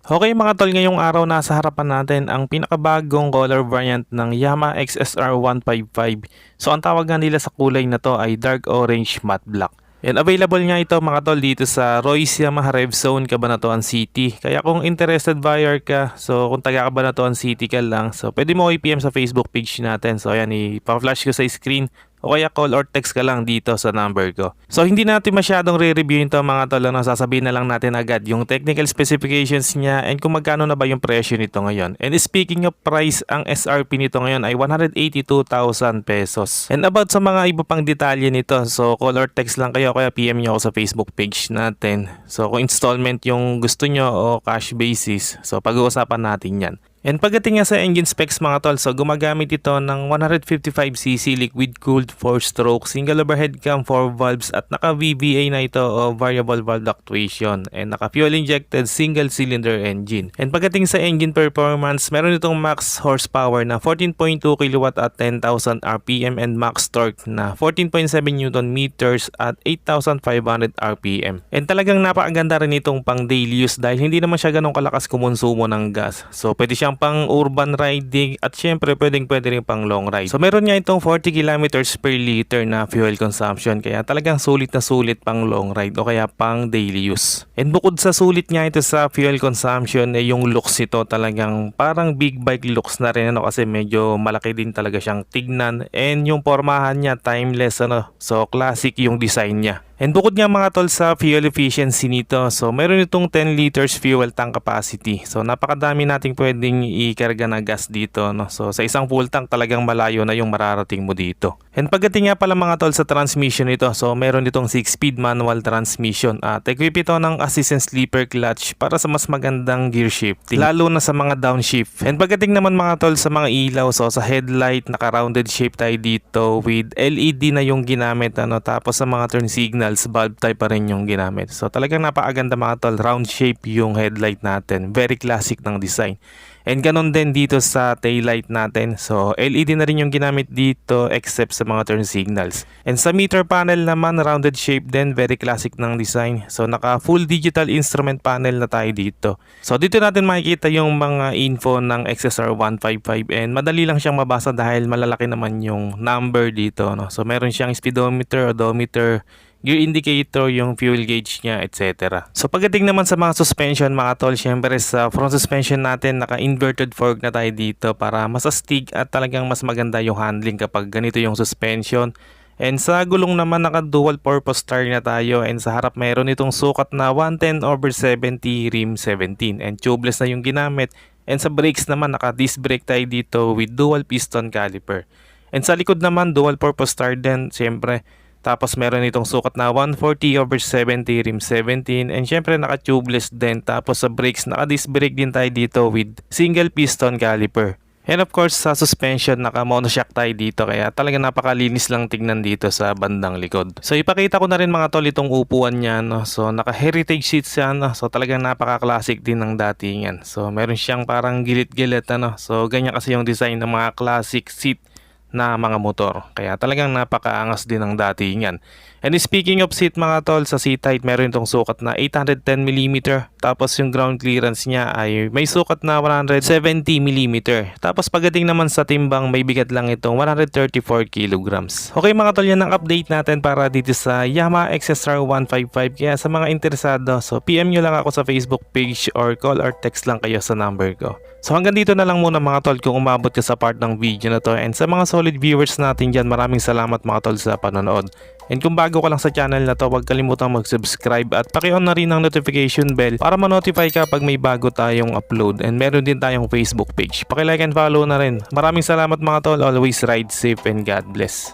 Okay mga tol, ngayong araw nasa harapan natin ang pinakabagong color variant ng Yamaha XSR 155. So ang tawag nga nila sa kulay na to ay dark orange matte black. And available nga ito mga tol dito sa Royce Yamaha Rev Zone, Cabanatuan City. Kaya kung interested buyer ka, so kung taga Cabanatuan City ka lang, so pwede mo i-PM sa Facebook page natin. So ayan, ipa-flash ko sa screen. O kaya call or text ka lang dito sa number ko. So hindi natin masyadong re-review ito mga tol, sasabihin na lang natin agad yung technical specifications niya and kung magkano na ba yung presyo nito ngayon. And speaking of price, ang SRP nito ngayon ay 182,000 pesos. And about sa mga iba pang detalye nito, so call or text lang kayo kaya PM nyo ako sa Facebook page natin. So kung installment yung gusto nyo o cash basis, so pag-uusapan natin yan. And pagdating nga sa engine specs mga tol, so gumagamit ito ng 155cc liquid cooled 4-stroke single overhead cam 4 valves at naka VVA na ito o variable valve actuation and naka fuel injected single cylinder engine. And pagdating sa engine performance, meron itong max horsepower na 14.2 kW at 10,000 RPM and max torque na 14.7 Newton meters at 8,500 RPM. And talagang napakaganda rin itong pang daily use dahil hindi naman siya ganong kalakas kumonsumo ng gas. So pwede siya pang urban riding at syempre pwede rin pang long ride. So meron nga itong 40 kilometers per liter na fuel consumption kaya talagang sulit na sulit pang long ride o kaya pang daily use. And bukod sa sulit nga ito sa fuel consumption, yung looks ito talagang parang big bike looks na rin kasi medyo malaki din talaga siyang tignan and yung pormahan niya timeless so classic yung design niya. And bukod nga mga tol sa fuel efficiency nito, so meron itong 10 liters fuel tank capacity. So napakadami nating pwedeng ikarga na gas dito. So sa isang full tank talagang malayo na yung mararating mo dito. And pagdating nga pala mga tol sa transmission nito, so meron itong 6-speed manual transmission. At equip ito ng assistant sleeper clutch para sa mas magandang gear shifting, lalo na sa mga downshift. And pagdating naman mga tol sa mga ilaw, so sa headlight naka-rounded shape tayo dito with LED na yung ginamit. Tapos sa mga turn signal bulb type pa rin yung ginamit. So talagang napakaganda mga tol, round shape yung headlight natin, very classic ng design. And ganon din dito sa taillight natin. So LED na rin yung ginamit dito except sa mga turn signals. And sa meter panel naman, rounded shape din, very classic ng design. So naka full digital instrument panel na tayo dito. So dito natin makikita yung mga info ng XSR 155 and madali lang siyang mabasa dahil malalaki naman yung number dito. So meron siyang speedometer, odometer, gear indicator, yung fuel gauge niya, etc. So pagdating naman sa mga suspension mga tol, syempre sa front suspension natin naka-inverted fork na tayo dito para mas astig at talagang mas maganda yung handling kapag ganito yung suspension. And sa gulong naman naka-dual purpose tire na tayo and sa harap mayroon itong sukat na 110/70 rim 17 and tubeless na yung ginamit. And sa brakes naman naka-disc brake tayo dito with dual piston caliper. And sa likod naman dual purpose tire din syempre. Tapos meron itong sukat na 140/70 rim 17 and syempre naka-tubeless din. Tapos sa brakes naka-disc brake din tayo dito with single piston caliper. And of course sa suspension naka-monoshock tayo dito kaya talaga napakalinis lang tignan dito sa bandang likod. So ipakita ko na rin mga tol itong upuan niya. So naka-heritage seats siya. So talagang napaka-classic din ng datingan. So meron siyang parang gilit-gilit. So ganyan kasi yung design ng mga classic seat na mga motor. Kaya talagang napakaangas din ng datingan. And speaking of seat mga tol, sa seat height meron itong sukat na 810mm. Tapos yung ground clearance niya ay may sukat na 170mm. Tapos pagdating naman sa timbang, may bigat lang itong 134 kilograms. Okay mga tol, yan ang update natin para dito sa Yamaha XSR 155. Kaya sa mga interesado, so PM nyo lang ako sa Facebook page or call or text lang kayo sa number ko. So hanggang dito na lang muna mga tol kung umabot ka sa part ng video na to. And sa mga solid viewers natin dyan, maraming salamat mga tol sa panonood. And kung bago ka lang sa channel na to, huwag kalimutang mag-subscribe at paki-on na rin ang notification bell para ma-notify ka pag may bago tayong upload. And meron din tayong Facebook page. Paki-like and follow na rin. Maraming salamat mga tol. Always ride safe and God bless.